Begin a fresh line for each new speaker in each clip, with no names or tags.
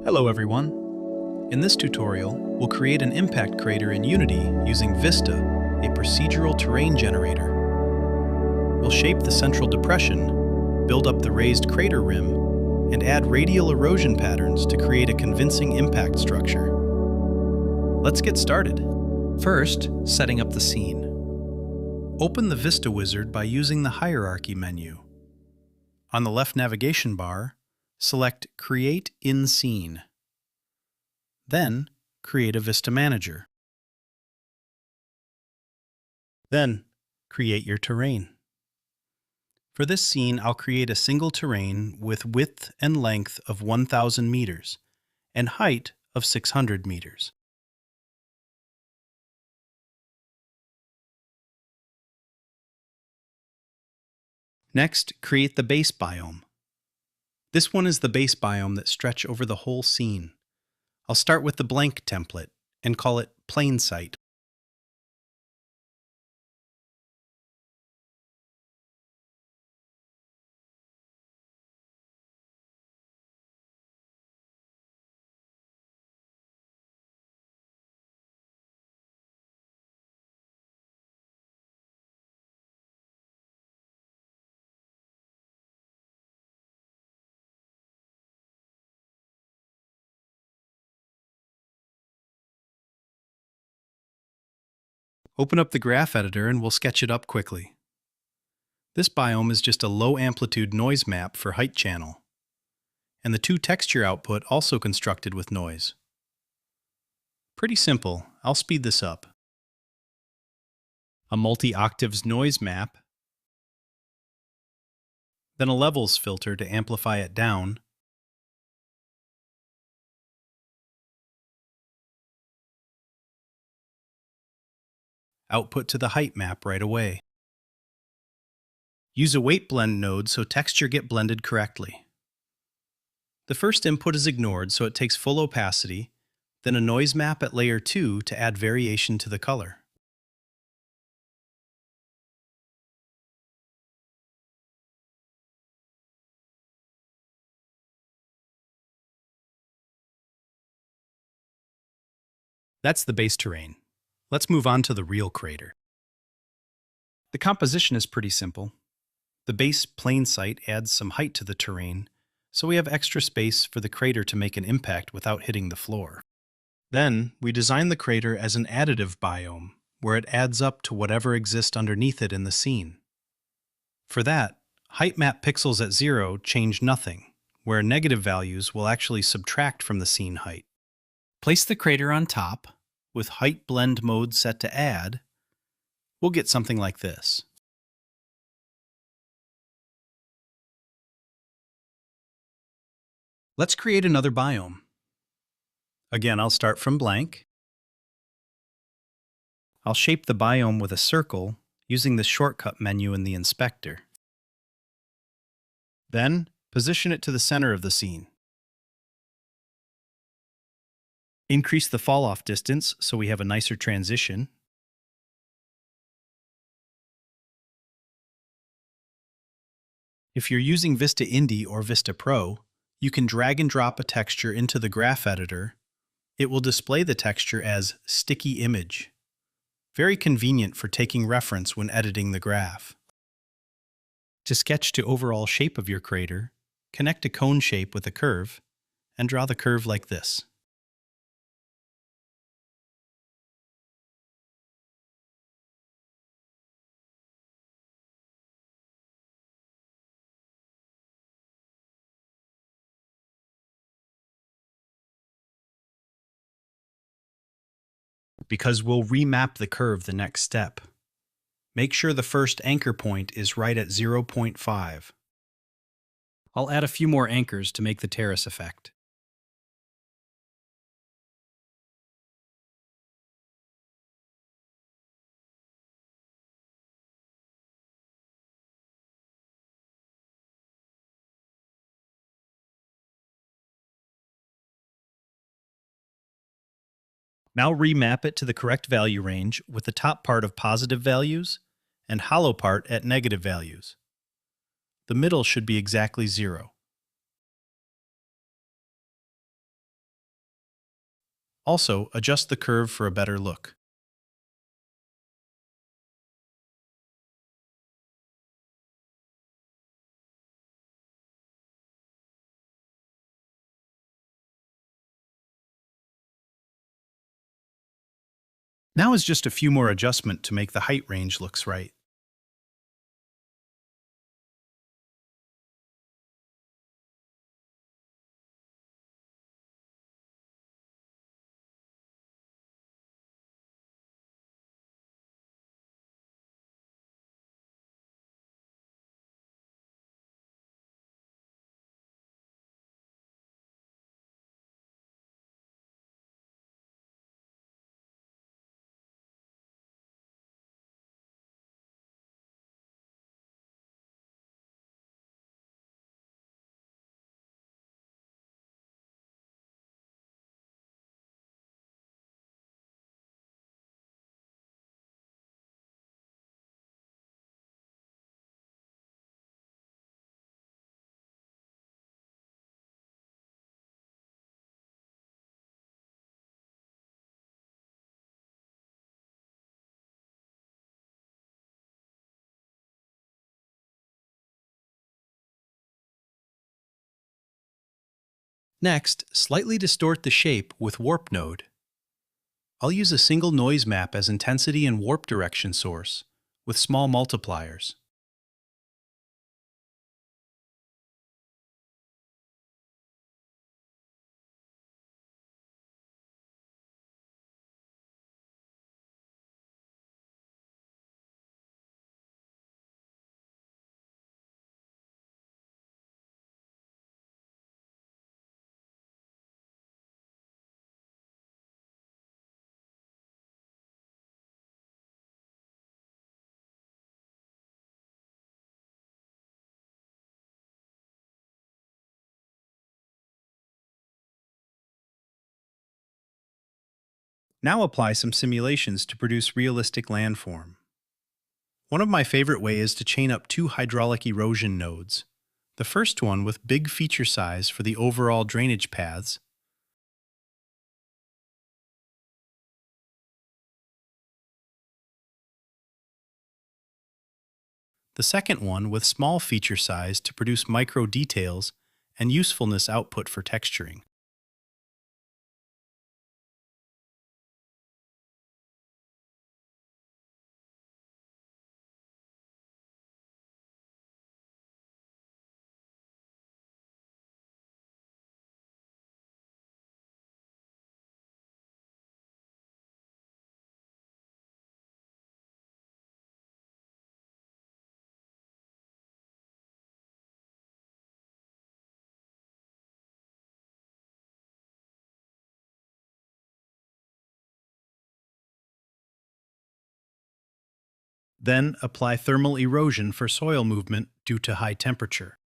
Hello everyone. In this tutorial, we'll create an impact crater in Unity using Vista, a procedural terrain generator. We'll shape the central depression, build up the raised crater rim, and add radial erosion patterns to create a convincing impact structure. Let's get started. First, setting up the scene. Open the Vista wizard by using the Hierarchy menu. On the left navigation bar, select Create in Scene. Then, create a Vista Manager. Then, create your terrain. For this scene, I'll create a single terrain with width and length of 1,000 meters and height of 600 meters. Next, create the base biome. This one is the base biome that stretch over the whole scene. I'll start with the blank template and call it Plain Site. Open up the graph editor and we'll sketch it up quickly. This biome is just a low amplitude noise map for height channel, and the two texture output also constructed with noise. Pretty simple. I'll speed this up. A multi-octaves noise map, then a levels filter to amplify it down, output to the height map right away. Use a weight blend node so texture get blended correctly. The first input is ignored so it takes full opacity, then a noise map at layer 2 to add variation to the color. That's the base terrain. Let's move on to the real crater. The composition is pretty simple. The base plain site adds some height to the terrain, so we have extra space for the crater to make an impact without hitting the floor. Then, we design the crater as an additive biome, where it adds up to whatever exists underneath it in the scene. For that, height map pixels at 0 change nothing, where negative values will actually subtract from the scene height. Place the crater on top, with height blend mode set to add. We'll get something like this. Let's create another biome. Again, I'll start from blank. I'll shape the biome with a circle using the shortcut menu in the inspector. Then, position it to the center of the scene. Increase the fall-off distance so we have a nicer transition. If you're using Vista Indie or Vista Pro, you can drag and drop a texture into the graph editor. It will display the texture as sticky image. Very convenient for taking reference when editing the graph. To sketch the overall shape of your crater, connect a cone shape with a curve and draw the curve like this. Because we'll remap the curve the next step. Make sure the first anchor point is right at 0.5. I'll add a few more anchors to make the terrace effect. Now remap it to the correct value range with the top part of positive values and hollow part at negative values. The middle should be exactly 0. Also, adjust the curve for a better look. Now is just a few more adjustments to make the height range looks right. Next, slightly distort the shape with Warp Node. I'll use a single noise map as intensity and warp direction source, with small multipliers. Now apply some simulations to produce realistic landform. One of my favorite ways is to chain up two hydraulic erosion nodes. The first one with big feature size for the overall drainage paths, the second one with small feature size to produce micro details and usefulness output for texturing. Then apply thermal erosion for soil movement due to high temperature.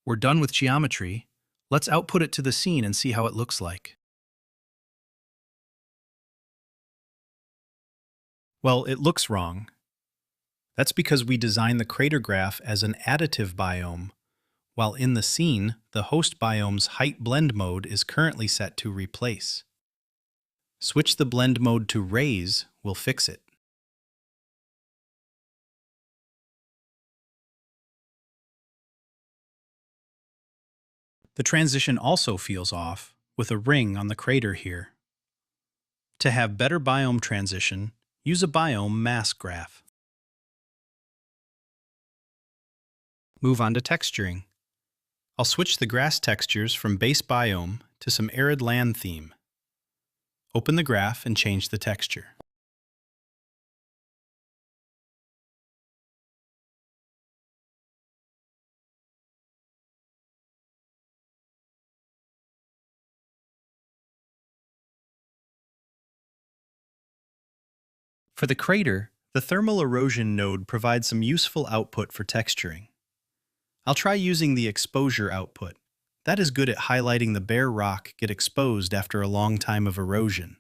We're done with geometry. Let's output it to the scene and see how it looks like. Well, it looks wrong. That's because we designed the crater graph as an additive biome, while in the scene, the host biome's height blend mode is currently set to replace. Switch the blend mode to raise will fix it. The transition also feels off, with a ring on the crater here. To have better biome transition, use a biome mask graph. Move on to texturing. I'll switch the grass textures from base biome to some arid land theme. Open the graph and change the texture. For the crater, the thermal erosion node provides some useful output for texturing. I'll try using the exposure output. That is good at highlighting the bare rock get exposed after a long time of erosion.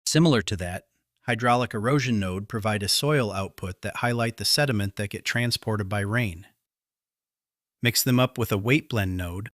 Similar to that, hydraulic erosion node provide a soil output that highlight the sediment that get transported by rain. Mix them up with a weight blend node.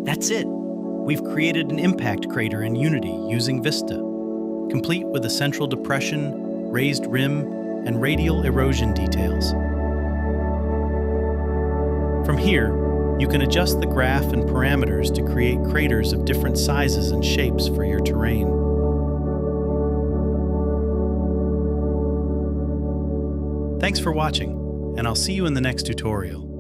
That's it! We've created an impact crater in Unity using Vista, complete with a central depression, raised rim, and radial erosion details. From here, you can adjust the graph and parameters to create craters of different sizes and shapes for your terrain. Thanks for watching, and I'll see you in the next tutorial.